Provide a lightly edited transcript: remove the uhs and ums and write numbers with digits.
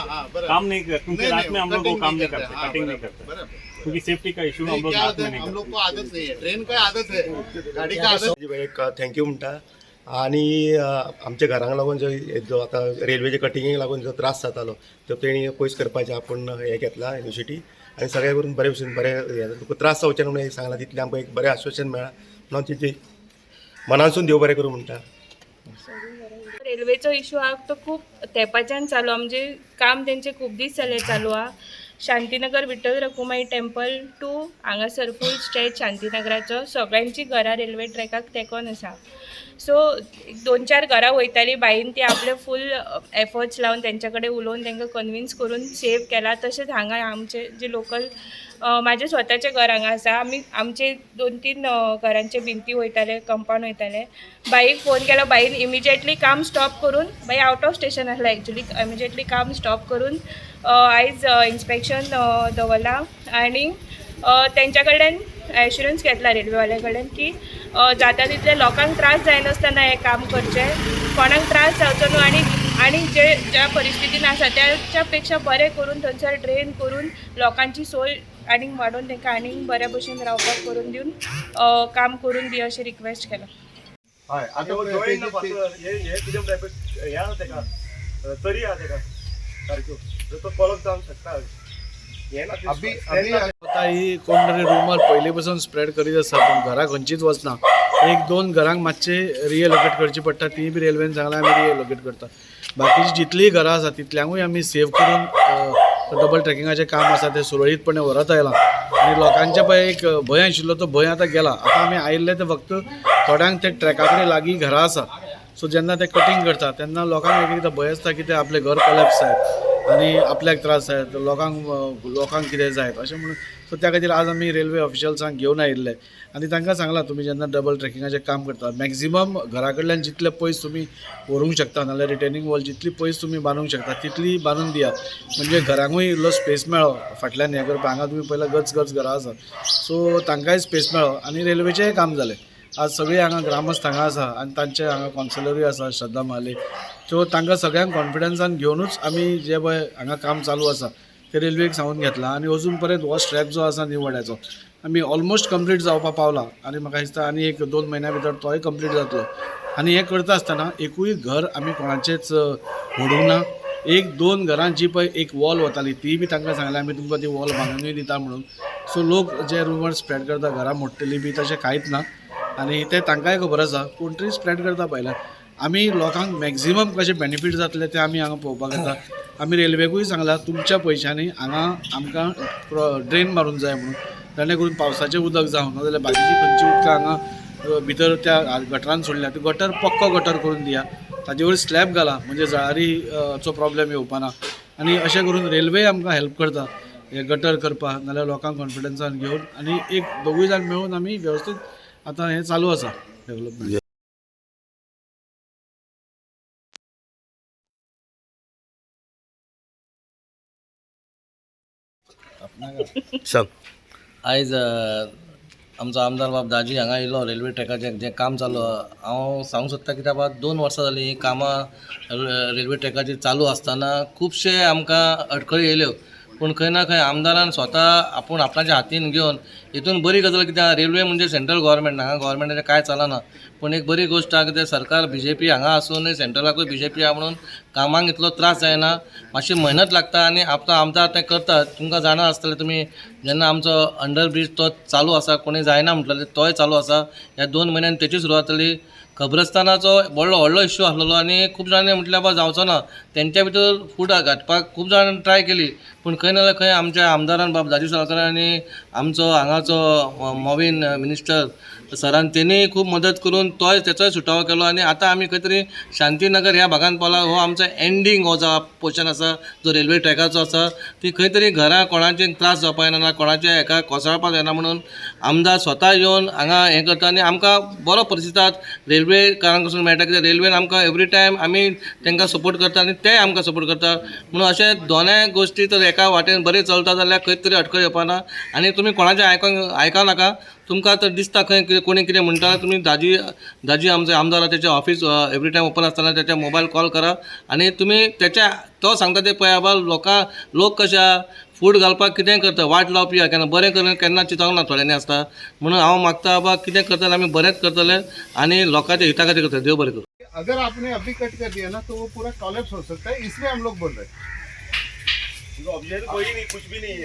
काम नहीं करते, क्योंकि रात में हम लोग वो काम नहीं करते, कटिंग नहीं करते, क्योंकि सेफ्टी का इशू हम लोग रात में नहीं हम करते। लोग को आदत नहीं है, ट्रेन का आदत है, गाड़ी का आदत। एक थँक्यू म्हणटा आणि आमच्या घरांक लागून जो आता रेल्वेचे कटिंगेक लागून जो त्रास जातालो तो तेणी पयस करपाचें आपण हें घेतला इनिशिएटीव आनी सगळ्या करून बरे भशेन बरें तुका त्रास जावचे ना म्हणून सांगलां तितलें आमकां एक बरें आश्वासन मेळ्ळां म्हणून तिचे मनासून देव बरें करूं म्हणटा। रेल्वेचो इशू हा तो खूप तेंपाच्यान चालू हा, म्हणजे काम तेंचे खूप दीस जाले चालू हा। शांतीनगर विठ्ठल रखुमाई टेम्पल टू हांगासर फूल स्ट्रेच शांतीनगराचो सगळ्यांची घरां रेल्वे ट्रॅकाक तेकोन आसा। सो 2-4 घरां वयताली बाईन ती आपले फूल एफर्ट्स लावन तेंच्या कडेन उलोवन तांकां कन्विन्स करून सेव केला। तशेंच हांगा आमचे जे लोकल माझे स्वताचे घर हांगा आसा, आमी आमचे 2-3 घरांचे भिंती वयताले, कंपाउंड वयताले। बाईक फोन केलो, बाईन इमिजिएटली काम स्टॉप करून, बाई आउट ऑफ स्टेशन आसला एक्चुअली, इमिजिएटली काम स्टॉप करून आयज इन्स्पेक्शन दवरला आनी तेंच्या कडल्यान एश्युरन्स घेतला रेल्वेवाल्या कडल्यान की जाता तितले लोकांक त्रास जायनासतना हें काम करचें, कोणाक त्रास जावचो न्हू आनी जे ज्या परिस्थितीन आसा त्याच्या पेक्षा बरें करून थंयसर ड्रेन करून लोकांची सोय आनीक वाडोवन तांकां आनीक बऱ्या भशेन रावपाक करून दिवन काम करून दी अशें रिक्वेस्ट केलां। हय आतां जॉईन हे कितें ह्या तेका तरी आहा तेका सारक्यो तो पळोवंक जावंक शकता। आता ही कोण तरी रुमर पयलीं पासून स्प्रेड करीत आसा पूण घरा खंयचीच वचना। 1-2 घरांक मातशे रिएलोकेट करची पडटा, ती बी रेल्वेन सांगलां आमी रिएलोकेट करता। बाकीची जितली घरां आसा तितल्यांकूय आमी सेव करून डबल ट्रॅकिंगाचें काम आसा तें सुरळीतपणे व्हरत आयलां आनी लोकांचे पळय एक भंय आशिल्लो तो भंय आतां गेला। आतां आमी आयिल्ले ते फक्त थोड्यांक ते ट्रॅका कडेन लागीं घरां आसा, सो जेन्ना ते कटिंग करता तेन्ना लोकांक एकएकदां भंय आसता की ते आपलें घर कोलॅप्स जायत आनी आपल्याक त्रास जायत, लोकांक कितें जायत अशें म्हणून। सो त्या खातीर आज आमी रेल्वे ऑफिशल्सांक घेवन आयिल्ले आनी तांकां सांगलां तुमी जेन्ना डबल ट्रॅकिंगाचें काम करता मॅक्झिमम घरा कडल्यान जितले पयस तुमी व्हरूंक शकता नाजाल्यार रिटेनिंग वॉल जितली पयस तुमी बांदूंक शकता तितली बांदून दिया, म्हणजे घरांकूय इल्लो स्पेस मेळ्ळो फाटल्यान हें करपाक। हांगा तुमी पळयल्यार गच घरां आसात, सो तांकांय स्पेस मेळ्ळो आनी रेल्वेचेंय काम जालें। आज सगळीं हांगा ग्रामस्थ हांगा आसा आनी तांचे हांगा कावन्सिलरूय आसा श्रद्धा महाले, सो तांकां सगळ्यांक कॉन्फिडन्सान घेवनूच आमी जे पळय हांगा काम चालू आसा ते रेल्वेक सांगून घेतलां आनी अजून पर्यंत हो स्ट्रॅप जो आसा न्यू वाड्याचो आमी ऑलमोस्ट कंप्लीट जावपाक पावला आनी म्हाका दिसता आनी 1-2 म्हयन्या भितर तोय कंप्लीट जातलो। आनी हें करता आसतना एकूय घर आमी कोणाचेंच व्हडूंक ना। 1-2 घरांची पळय एक वॉल वताली ती बी तांकां सांगलें आमी तुमकां ती वॉल बांदूनय दिता म्हणून। सो लोक जे रुमर स्प्रेड करता घरां मोडटलीं बी तशें कांयच ना आनी ते तांकांय खबर आसा, कोण तरी स्प्रेड करता पळयला। आमी लोकांक मॅक्झिमम कशें बेनिफीट जातले ते आमी हांगा पळोवपाक येता। आमी रेल्वेकूय सांगलां तुमच्या पयशांनी हांगा आमकां ड्रेन मारूंक जाय म्हणून, जेणे करून पावसाचें उदक जावं नाजाल्यार बाकीची खंयची उदकां हांगा भितर त्या गटरान सोडल्या ते गटर पक्को गटर करून दिया, ताजे वयर स्लॅब घाला म्हणजे जळारीचो प्रॉब्लेम येवपाना आनी अशें करून रेल्वे आमकां हेल्प करता हे गटर करपाक नाजाल्यार लोकांक कॉन्फिडन्सान घेवन आनी एक दोगूय जाण मेळून आमी वेवस्थीत आतां हें चालू आसा डेवलपमेंट। आयज आमचो आमदार बाब दाजी हांगा येयलो रेल्वे ट्रॅकाचें जें काम चालू हांव सांगूंक सोदता कित्याक बाबा 2 वर्सां जालीं हीं कामां रेल्वे ट्रॅकाचेर चालू आसतना खुबशे आमकां अडखळी येयल्यो, पूण खंय ना खंय आमदारान स्वता आपूण आपणाच्या हातीन घेवन हितून बरी गजाल कित्याक रेल्वे म्हणजे सेंट्रल गव्हर्मेंट, हांगा गव्हर्मेंटाचें कांय चलना, पूण एक बरी गोश्ट आहा कितें सरकार BJP हांगा आसून सेंट्रलाकूय BJP आहा म्हणून कामांक इतलो त्रास जायना, मातशी मेहनत लागता आनी आपलो आमदार तें करतात। तुमकां जाणा आसतलें तुमी जेन्ना आमचो अंडरब्रीज तो चालू आसा कोणी जायना म्हटलें तोय चालू आसा, ह्या 2 म्हयन्यान तेची सुरवात जाली। खबरस्तानाचो व्हडलो इश्यू आसलेलो आनी खूब जाणांनी म्हटल्यार बाबा जावचो ना, तेंच्या भितर फूट घातपाक खूब जाणां ट्राय केली, पूण खंय ना खंय आमच्या आमदारान बाब दाजी सरकार आनी आमचो हांगाचो नवीन मिनिस्टर सरान तेणी खूब मदत करून तोय तेचोय सुटावो केलो आनी आतां आमी खंय तरी शांतीनगर ह्या भागांत पावला। हो आमचो एंडींग हो जो पोर्शन आसा जो रेल्वे ट्रॅकाचो आसा ती खंय तरी घरां कोणाचें त्रास जावपाक येना ना, कोणाचें हेका कोसळपाक जायना म्हणून आमदार स्वता येवन हांगा हें करता आनी आमकां बरो परिस्थितींत रेल्वे रेल्वेकारांकडसून मेळटा, कित्याक रेल्वेन आमकां एवरी टायम आमी तांकां सपोर्ट करता आनी ते आमकां सपोर्ट करता. म्हणून अशें दोनूय गोश्टी तर एका वाटेन बरें चलता जाल्यार खंय तरी अडखळ येवपाना. आनी तुमी कोणाचें आयका नाका. तुमकां तर दिसता खंय कितें कोणी कितें म्हणटा, तुमी दाजी आमचे आमदार तेचें ऑफिस एवरी टायम ओपन आसतना तेच्या मोबायल कॉल करा आनी तुमी तो सांगता ते पळया बा लोक कशे फूड घालपाक कितें करता, वाट लावपी केन्ना बरें कर केन्ना चिंतोंक ना थोड्यांनी आसता. म्हणून हांव मागता बा कितें करतले आमी बरेंच करतले आनी लोकांच्या हिता खातीर करतले. देव बरें करूं. अगर आपने अभी कट कर दिया ना तो वो पूरा कॉलेप्स हो सकता है, इसलिए हम लोग बोल रहे हैं. ऑब्जेक्ट कोई नहीं, कुछ भी नहीं है.